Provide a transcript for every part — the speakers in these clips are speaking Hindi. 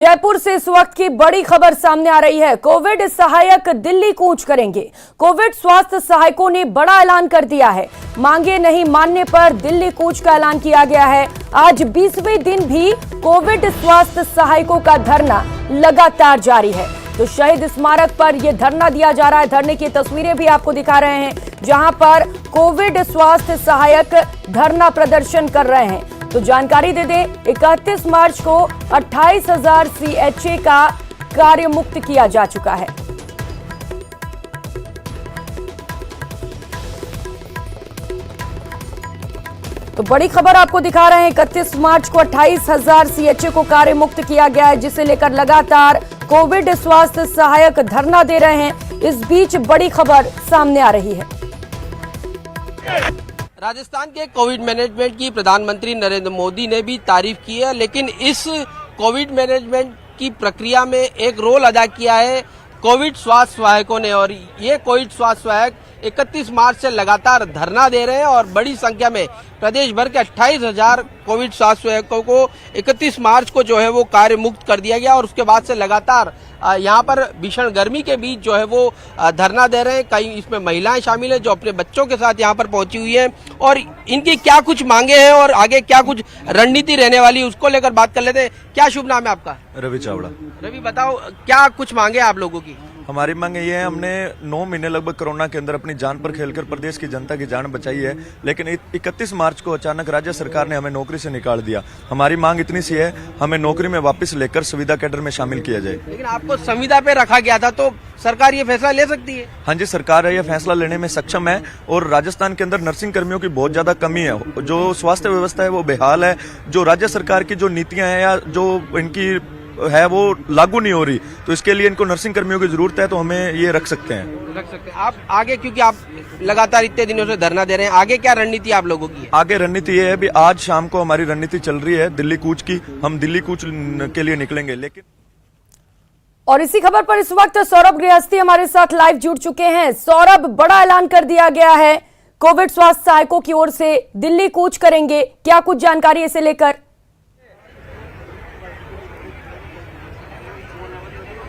जयपुर से इस वक्त की बड़ी खबर सामने आ रही है। कोविड सहायक दिल्ली कूच करेंगे। कोविड स्वास्थ्य सहायकों ने बड़ा ऐलान कर दिया है। मांगे नहीं मानने पर दिल्ली कूच का ऐलान किया गया है। आज 20वें दिन भी कोविड स्वास्थ्य सहायकों का धरना लगातार जारी है। तो शहीद स्मारक पर यह धरना दिया जा रहा है। धरने की तस्वीरें भी आपको दिखा रहे हैं, जहां पर कोविड स्वास्थ्य सहायक धरना प्रदर्शन कर रहे हैं। तो जानकारी दे दें, 31 मार्च को 28,000 CHA का कार्य मुक्त किया जा चुका है। तो बड़ी खबर आपको दिखा रहे हैं, 31 मार्च को 28,000 CHA को कार्य मुक्त किया गया है, जिसे लेकर लगातार कोविड स्वास्थ्य सहायक धरना दे रहे हैं। इस बीच बड़ी खबर सामने आ रही है। राजस्थान के कोविड मैनेजमेंट की प्रधानमंत्री नरेंद्र मोदी ने भी तारीफ की है, लेकिन इस कोविड मैनेजमेंट की प्रक्रिया में एक रोल अदा किया है कोविड स्वास्थ्य सहायकों ने। और ये कोविड स्वास्थ्य सहायक 31 मार्च से लगातार धरना दे रहे हैं और बड़ी संख्या में प्रदेश भर के 28,000 कोविड स्वास्थ्य सहायकों को 31 मार्च को जो है वो कार्य मुक्त कर दिया गया। और उसके बाद से लगातार यहाँ पर भीषण गर्मी के बीच जो है वो धरना दे रहे हैं। कई इसमें महिलाएं शामिल हैं जो अपने बच्चों के साथ यहाँ पर पहुंची हुई हैं, और इनकी क्या कुछ मांगे हैं और आगे क्या कुछ रणनीति रहने वाली है उसको लेकर बात कर लेते हैं। क्या शुभ नाम है आपका? रवि चावड़ा। रवि, बताओ क्या कुछ मांगे आप लोगों की? हमारी मांग ये है, हमने 9 महीने लगभग कोरोना के अंदर अपनी जान पर खेलकर प्रदेश की जनता की जान बचाई है, लेकिन 31 मार्च को अचानक राज्य सरकार ने हमें नौकरी से निकाल दिया। हमारी मांग इतनी सी है, हमें नौकरी में वापस लेकर संविदा कैडर में शामिल किया जाए। लेकिन आपको संविदा पे रखा गया था, तो सरकार ये फैसला ले सकती है? हाँ जी, सरकार ये फैसला लेने में सक्षम है। और राजस्थान के अंदर नर्सिंग कर्मियों की बहुत ज्यादा कमी है। जो स्वास्थ्य व्यवस्था है वो बेहाल है। जो राज्य सरकार की जो नीतियां हैं या जो इनकी है वो लागू नहीं हो रही, तो इसके लिए इनको नर्सिंग कर्मियों की जरूरत है, तो हमें ये रख सकते हैं। आप आगे, क्योंकि आप लगातार इतने दिनों से धरना दे रहे हैं, आगे क्या रणनीति आप लोगों की है? आगे रणनीति ये है, भी आज शाम को हमारी रणनीति चल रही है दिल्ली कूच की। हम दिल्ली कूच के लिए निकलेंगे। लेकिन और इसी खबर पर इस वक्त सौरभ गृहस्थी हमारे साथ लाइव जुड़ चुके हैं। सौरभ, बड़ा ऐलान कर दिया गया है, कोविड स्वास्थ्य सहायकों की ओर से दिल्ली कूच करेंगे, क्या कुछ जानकारी इसे लेकर?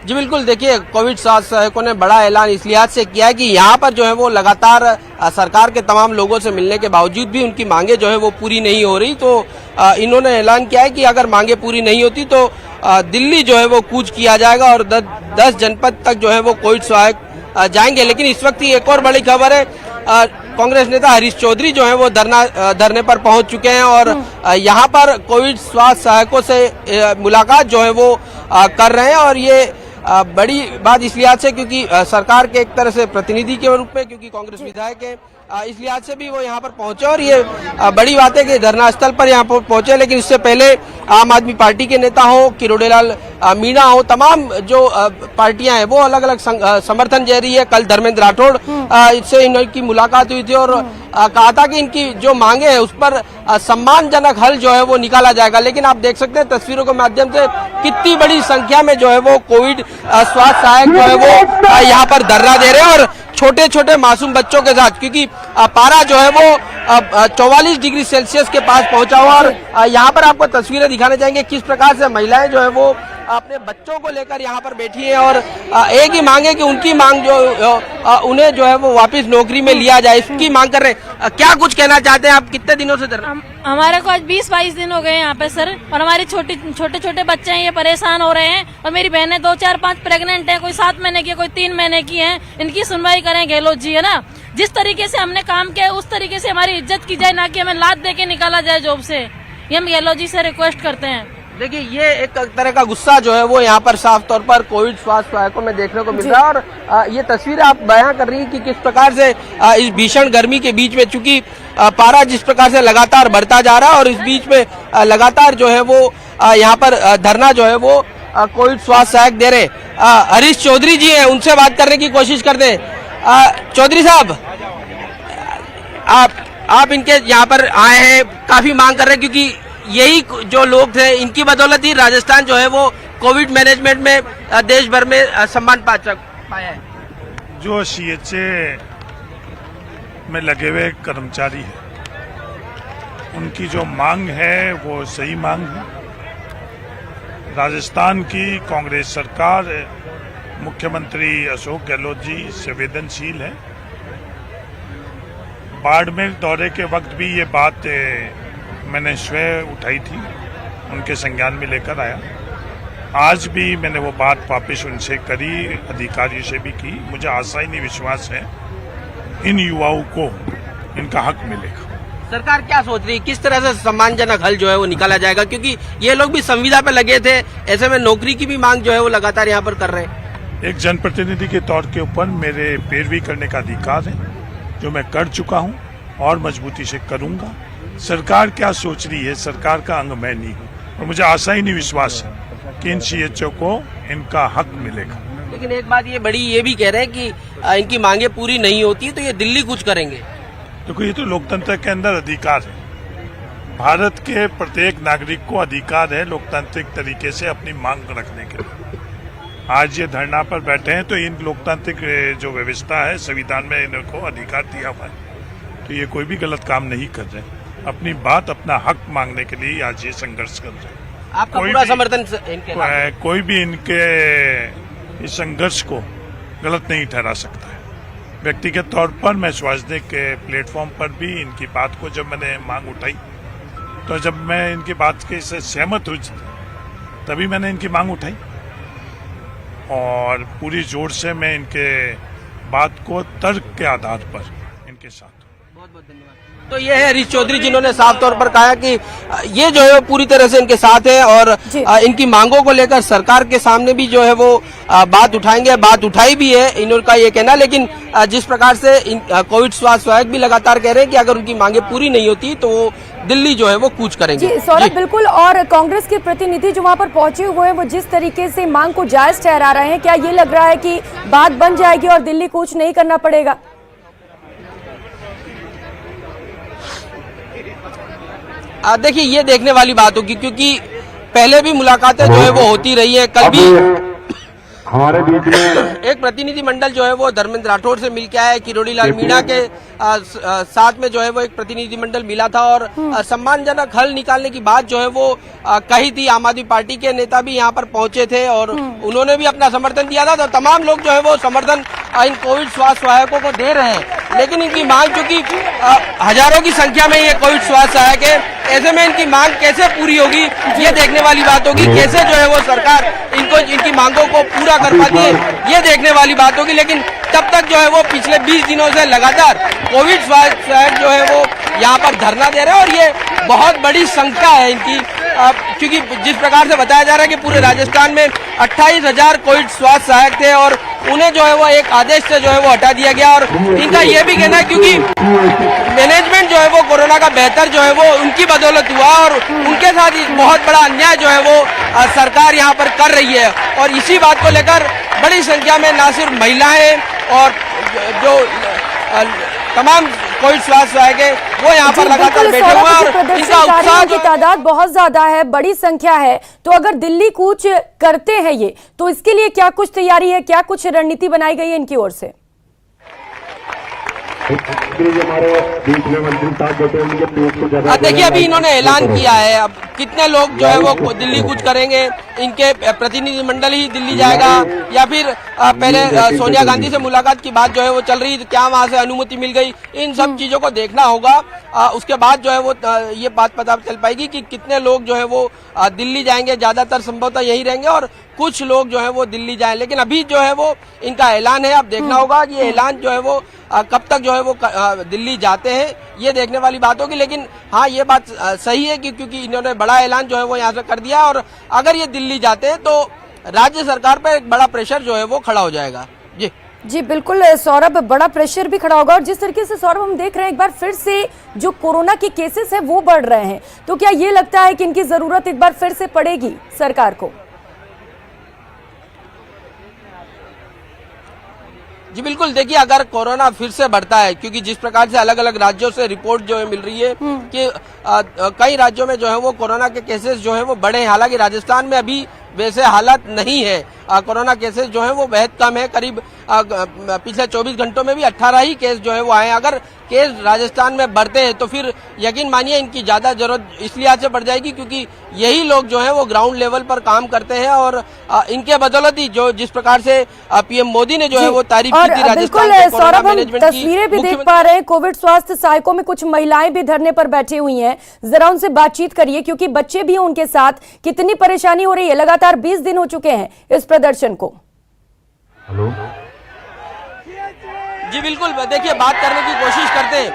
जी बिल्कुल, देखिए कोविड स्वास्थ्य सहायकों ने बड़ा ऐलान इस लिहाज से किया है कि यहाँ पर जो है वो लगातार सरकार के तमाम लोगों से मिलने के बावजूद भी उनकी मांगे जो है वो पूरी नहीं हो रही। तो इन्होंने ऐलान किया है कि अगर मांगे पूरी नहीं होती तो दिल्ली जो है वो कूच किया जाएगा और 10 जनपद तक जो है वो कोविड सहायक जाएंगे। लेकिन इस वक्त की एक और बड़ी खबर है, कांग्रेस नेता हरीश चौधरी जो है वो धरने पर पहुंच चुके हैं और यहाँ पर कोविड स्वास्थ्य सहायकों से मुलाकात जो है वो कर रहे हैं। और ये बड़ी बात इस लिहाज से क्योंकि सरकार के एक तरह से प्रतिनिधि के रूप में, क्योंकि कांग्रेस विधायक है, इस लिहाज से भी वो यहाँ पर पहुंचे। और ये बड़ी बात है कि धरना स्थल पर यहाँ पर पहुंचे। लेकिन इससे पहले आम आदमी पार्टी के नेता हो, किरोड़ीलाल मीणा हो, तमाम जो पार्टियां हैं वो अलग अलग समर्थन दे रही है। कल धर्मेंद्र राठौड़ इससे इनकी मुलाकात हुई थी और कहा था कि इनकी जो मांगे हैं उस पर सम्मानजनक हल जो है वो निकाला जाएगा। लेकिन आप देख सकते हैं तस्वीरों के माध्यम से कितनी बड़ी संख्या में जो है वो कोविड स्वास्थ्य सहायक जो है वो यहाँ पर धरना दे रहे हैं, और छोटे छोटे मासूम बच्चों के साथ, क्योंकि पारा जो है वो 44 डिग्री सेल्सियस के पास पहुंचा हुआ। और यहाँ पर आपको तस्वीरें दिखाने जाएंगे किस प्रकार से महिलाएं जो है वो अपने बच्चों को लेकर यहाँ पर बैठी हैं और एक ही मांग है कि उनकी मांग जो उन्हें जो है वो वापस नौकरी में लिया जाए, इसकी मांग कर रहे हैं। क्या कुछ कहना चाहते हैं आप? कितने दिनों से हमारे को आज 20-22 दिन हो गए यहाँ पे सर, और हमारे छोटे छोटे बच्चे हैं, ये परेशान हो रहे हैं। और मेरी बहनें 2, 4, 5 प्रेग्नेंट है, कोई 7 महीने की, कोई 3 महीने की है। इनकी सुनवाई करें गहलोत जी, है ना। जिस तरीके से हमने काम किया उस तरीके से हमारी इज्जत की जाए, ना कि हमें लात दे के निकाला जाए जॉब से। ये हम गहलोत जी से रिक्वेस्ट करते हैं। देखिए, ये एक तरह का गुस्सा जो है वो यहाँ पर साफ तौर पर कोविड स्वास्थ्य सहायकों में देखने को मिल रहा है। और ये तस्वीर आप बयां कर रही है कि किस प्रकार से इस भीषण गर्मी के बीच में, चूंकि पारा जिस प्रकार से लगातार बढ़ता जा रहा है और इस बीच में लगातार जो है वो यहाँ पर धरना जो है वो कोविड स्वास्थ्य सहायक दे रहे। हरीश चौधरी जी हैं, उनसे बात करने की कोशिश करते हैं। चौधरी साहब, आप इनके यहाँ पर आए हैं, काफी मांग कर रहे हैं, क्योंकि यही जो लोग थे इनकी बदौलत ही राजस्थान जो है वो कोविड मैनेजमेंट में देश भर में सम्मान पाया है। जो CHA में लगे हुए कर्मचारी हैं, उनकी जो मांग है वो सही मांग है। राजस्थान की कांग्रेस सरकार, मुख्यमंत्री अशोक गहलोत जी संवेदनशील है। बाड़मेर दौरे के वक्त भी ये बात मैंने स्वयं उठाई थी, उनके संज्ञान में लेकर आया। आज भी मैंने वो बात वापस उनसे करी, अधिकारियों से भी की। मुझे आशा ही नहीं विश्वास है इन युवाओं को इनका हक मिलेगा। सरकार क्या सोच रही है, किस तरह से सम्मानजनक हल जो है वो निकाला जाएगा, क्योंकि ये लोग भी संविदा पे लगे थे, ऐसे में नौकरी की भी मांग जो है वो लगातार यहाँ पर कर रहे हैं। एक जनप्रतिनिधि के तौर के ऊपर मेरे पैरवी करने का अधिकार है, जो मैं कर चुका हूं और मजबूती से करूंगा। सरकार क्या सोच रही है, सरकार का अंग मैं नहीं हूं, और मुझे आशा ही नहीं विश्वास है कि इन सीएचओ को इनका हक मिलेगा। लेकिन एक बात ये बड़ी ये भी कह रहे हैं कि इनकी मांगे पूरी नहीं होती तो ये दिल्ली कूच करेंगे। देखो, ये तो लोकतंत्र के अंदर अधिकार है। भारत के प्रत्येक नागरिक को अधिकार है लोकतांत्रिक तरीके से अपनी मांग रखने के लिए। आज ये धरना पर बैठे हैं तो इन लोकतांत्रिक जो व्यवस्था है, संविधान में इनको अधिकार दिया हुआ है, तो ये कोई भी गलत काम नहीं कर रहे। अपनी बात, अपना हक मांगने के लिए आज ये संघर्ष कर रहे हैं। आपका पूरा समर्थन इनके कोई भी इनके इस संघर्ष को गलत नहीं ठहरा सकता है। व्यक्तिगत तौर पर मैं स्वास्थ्य के प्लेटफॉर्म पर भी इनकी बात को जब मैंने मांग उठाई, तो जब मैं इनकी बात के से सहमत हुई तभी मैंने इनकी मांग उठाई, और पूरी जोर से मैं इनके बात को तर्क के आधार पर इनके साथ। बहुत बहुत धन्यवाद। तो ये है हरीश चौधरी, जिन्होंने साफ तौर पर कहा कि ये जो है पूरी तरह से इनके साथ है और इनकी मांगों को लेकर सरकार के सामने भी जो है वो बात उठाएंगे, बात उठाई भी है इनका ये कहना। लेकिन जिस प्रकार से कोविड स्वास्थ्य सहायक भी लगातार कह रहे हैं कि अगर उनकी मांगे पूरी नहीं होती तो वो दिल्ली जो है वो कूच करेंगे। जी सौरभ, बिल्कुल। और कांग्रेस के प्रतिनिधि जो वहां पर पहुंचे हुए हैं, वो जिस तरीके से मांग को जायज ठहरा रहे हैं, क्या ये लग रहा है कि बात बन जाएगी और दिल्ली कूच नहीं करना पड़ेगा? देखिए, ये देखने वाली बात होगी, क्योंकि पहले भी मुलाकातें जो है वो होती रही है। कल भी हमारे बीच में एक प्रतिनिधि मंडल जो है वो धर्मेंद्र राठौड़ से मिल के आया है। किरोड़ी लाल मीणा के साथ में जो है वो एक प्रतिनिधि मंडल मिला था और सम्मानजनक हल निकालने की बात जो है वो कही थी। आम आदमी पार्टी के नेता भी यहाँ पर पहुंचे थे और उन्होंने भी अपना समर्थन दिया था। तो तमाम लोग जो है वो समर्थन इन कोविड स्वास्थ्य सहायकों को दे रहे हैं। लेकिन इनकी मांग, चूंकि हजारों की संख्या में ये कोविड स्वास्थ्य सहायक है, ऐसे में इनकी मांग कैसे पूरी होगी ये देखने वाली बात होगी। कैसे जो है वो सरकार इनकी मांगों को पूरा कर पाती है ये देखने वाली बात होगी। लेकिन तब तक जो है वो पिछले 20 दिनों से लगातार कोविड स्वास्थ्य सहायक जो है वो यहाँ पर धरना दे रहे हैं और ये बहुत बड़ी संख्या है इनकी, क्योंकि जिस प्रकार से बताया जा रहा है कि पूरे राजस्थान में 28,000 कोविड स्वास्थ्य सहायक थे और उन्हें जो है वो एक आदेश से जो है वो हटा दिया गया। और इनका ये भी कहना है क्योंकि मैनेजमेंट जो है वो कोरोना का बेहतर जो है वो उनकी बदौलत हुआ और उनके साथ बहुत बड़ा अन्याय जो है वो सरकार यहाँ पर कर रही है। और इसी बात को लेकर बड़ी संख्या में न सिर्फ महिलाएं और जो तमाम कोविड स्वास्थ्य सहायक है वो यहाँ पर लगातार बैठे हुए हैं और इनका उत्साह की तादाद बहुत ज्यादा है, बड़ी संख्या है। तो अगर दिल्ली कूच करते हैं ये, तो इसके लिए क्या कुछ तैयारी है, क्या कुछ रणनीति बनाई गई है इनकी ओर से? देखिए, अभी इन्होंने ऐलान किया है, अब कितने लोग जो है वो दिल्ली कूच करेंगे, इनके प्रतिनिधि मंडल ही दिल्ली जाएगा या फिर पहले सोनिया गांधी से मुलाकात की बात जो है वो चल रही, क्या वहां से अनुमति मिल गई, इन सब चीजों को देखना होगा। उसके बाद जो है वो ये बात पता चल पाएगी कि कितने लोग जो है वो दिल्ली जाएंगे। ज्यादातर संभवतः यही रहेंगे और कुछ लोग जो है वो दिल्ली जाए। लेकिन अभी जो है वो इनका ऐलान है, अब देखना होगा कि ये ऐलान जो है वो कब तक जो है वो दिल्ली जाते हैं ये देखने वाली बात होगी। लेकिन हाँ, ये बात सही है कि क्योंकि इन्होंने बड़ा ऐलान जो है वो यहाँ से कर दिया और अगर ये दिल्ली जाते हैं तो राज्य सरकार पर एक बड़ा प्रेशर जो है वो खड़ा हो जाएगा। जी बिल्कुल सौरभ, बड़ा प्रेशर भी खड़ा होगा। और जिस तरीके से सौरभ हम देख रहे हैं, एक बार फिर से जो कोरोना के केसेस है वो बढ़ रहे हैं, तो क्या ये लगता है कि इनकी जरूरत एक बार फिर से पड़ेगी सरकार को? जी बिल्कुल। देखिए, अगर कोरोना फिर से बढ़ता है, क्योंकि जिस प्रकार से अलग अलग राज्यों से रिपोर्ट जो है मिल रही है कि कई राज्यों में जो है वो कोरोना के केसेस जो है वो बढ़े हैं। हालांकि राजस्थान में अभी वैसे हालत नहीं है कोरोना केसेस जो है वो बेहद कम है। करीब पिछले 24 घंटों में भी 18 ही केस जो है वो आए। अगर केस राजस्थान में बढ़ते हैं तो फिर यकीन मानिए इनकी ज्यादा जरूरत इसलिए से बढ़ जाएगी क्योंकि यही लोग जो है वो ग्राउंड लेवल पर काम करते हैं और इनके बदौलत ही जो जिस प्रकार से पीएम मोदी ने जो है वो तारीफ की थी राजस्थान के कोरोना मैनेजमेंट की। तस्वीरें भी देख पा रहे हैं, कोविड स्वास्थ्य सहायकों में कुछ महिलाएं भी धरने पर बैठी हुई हैं। जरा उनसे बातचीत करिए क्योंकि बच्चे भी हैं उनके साथ। कितनी परेशानी हो रही है? लगातार 20 दिन हो चुके हैं इस प्रदर्शन को। हेलो जी बिल्कुल, देखिए बात करने की कोशिश करते हैं।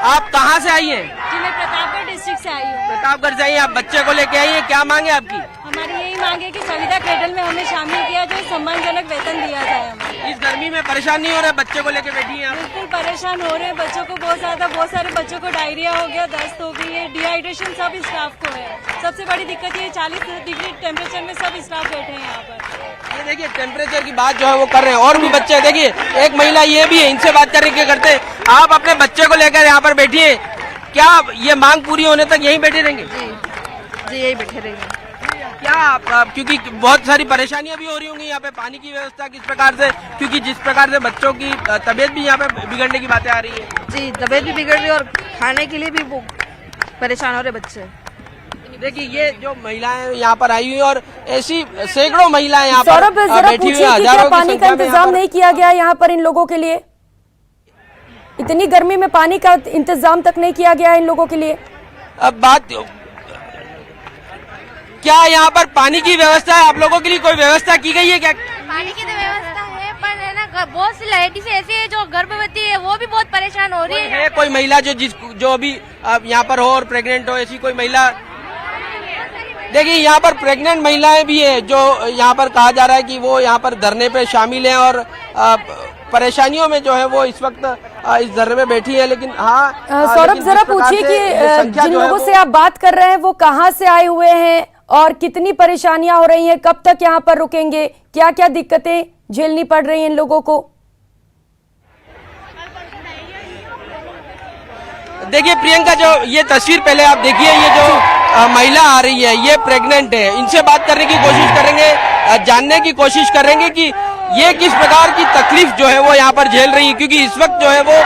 आप कहाँ से आई हैं? जी मैं प्रतापगढ़ डिस्ट्रिक्ट से आई हूँ। प्रतापगढ़ से आई हैं, आप बच्चे को लेके आई हैं, क्या मांगे आपकी? हमारी यही मांग है कि संविदा क्रेडल में हमें शामिल किया जाए, सम्मानजनक वेतन दिया जाए हमें। इस गर्मी में परेशान नहीं हो रहे? बच्चे को लेके बैठी हैं आप? बिल्कुल परेशान हो रहे हैं बच्चों को, बहुत सारे बच्चों को डायरिया हो गया, दस्त हो गई है, डिहाइड्रेशन सब स्टाफ को है। सबसे बड़ी दिक्कत ये 40 डिग्री टेम्परेचर में सब स्टाफ बैठे हैं यहाँ पर। ये देखिए टेम्परेचर की बात जो है वो कर रहे हैं और भी बच्चे। देखिए एक महिला ये भी है, इनसे बात करने की करते हैं। आप अपने बच्चे को लेकर यहाँ पर बैठिए, क्या ये मांग पूरी होने तक यहीं बैठे रहेंगे? जी यही बैठे रहेंगे। क्या क्योंकि बहुत सारी परेशानियां भी हो रही होंगी यहाँ पे, पानी की व्यवस्था किस प्रकार से, क्योंकि जिस प्रकार से बच्चों की तबीयत भी यहाँ पे बिगड़ने की बातें आ रही है। जी तबीयत भी बिगड़ रही है और खाने के लिए भी वो परेशान हो रहे बच्चे। देखिए ये जो महिलाएं यहाँ पर आई हुई और ऐसी सैकड़ों महिलाएं यहाँ सौरभ पर जरा बैठी हुई पूछिए हैं, कि क्या हजारों की पानी का संख्या में यहाँ इंतजाम पर। नहीं किया गया यहाँ पर इन लोगों के लिए? इतनी गर्मी में पानी का इंतजाम तक नहीं किया गया इन लोगों के लिए? अब बात क्या यहाँ पर पानी की व्यवस्था है? आप लोगों के लिए कोई व्यवस्था की गई है क्या? पानी की तो व्यवस्था है पर है ना, बहुत सी लेडीज ऐसी है जो गर्भवती है, वो भी बहुत परेशान हो रही है। कोई महिला जो अभी यहाँ पर हो और प्रेग्नेंट हो, ऐसी कोई महिला? देखिए यहाँ पर प्रेग्नेंट महिलाएं भी है जो यहाँ पर कहा जा रहा है कि वो यहाँ पर धरने पे शामिल हैं और परेशानियों में जो है वो इस वक्त इस धरने में बैठी है। लेकिन हाँ सौरभ जरा पूछिए कि जिन लोगों से आप बात कर रहे हैं वो कहाँ से आए हुए हैं और कितनी परेशानियां हो रही हैं, कब तक यहाँ पर रुकेंगे, क्या क्या दिक्कतें झेलनी पड़ रही हैं इन लोगों को? देखिए प्रियंका, जो ये तस्वीर पहले आप देखिए, ये जो महिला आ रही है ये प्रेग्नेंट है। इनसे बात करने की कोशिश करेंगे, जानने की कोशिश करेंगे कि ये किस प्रकार की तकलीफ जो है वो यहाँ पर झेल रही है, क्योंकि इस वक्त जो है वो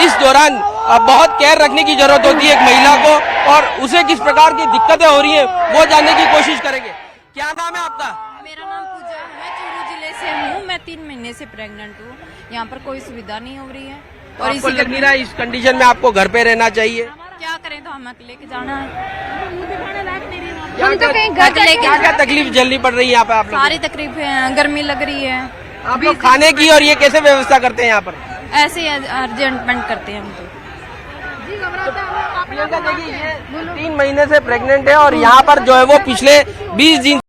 इस दौरान बहुत केयर रखने की जरूरत होती है एक महिला को और उसे किस प्रकार की दिक्कतें हो रही है वो जानने की कोशिश करेंगे। क्या नाम है आपका? मेरा नाम पूजा है, मैं चूरू जिले से हूँ। मैं 3 महीने से प्रेग्नेंट हूँ। यहाँ पर कोई सुविधा नहीं हो रही है और आपको लग नहीं रहा है इस कंडीशन में आपको घर पे रहना चाहिए? क्या करें, तो हमें लेके जाना है। क्या तकलीफ झेलनी पड़ रही है यहाँ पे आप लोग? सारी तकलीफें हैं, गर्मी लग रही है। आप लोग खाने की और ये कैसे व्यवस्था करते हैं यहाँ पर? ऐसे अर्जेंटमेंट करते हैं हम तो। प्रियंका देखिए ये 3 महीने से प्रेग्नेंट है और यहाँ पर जो है वो पिछले 20 दिन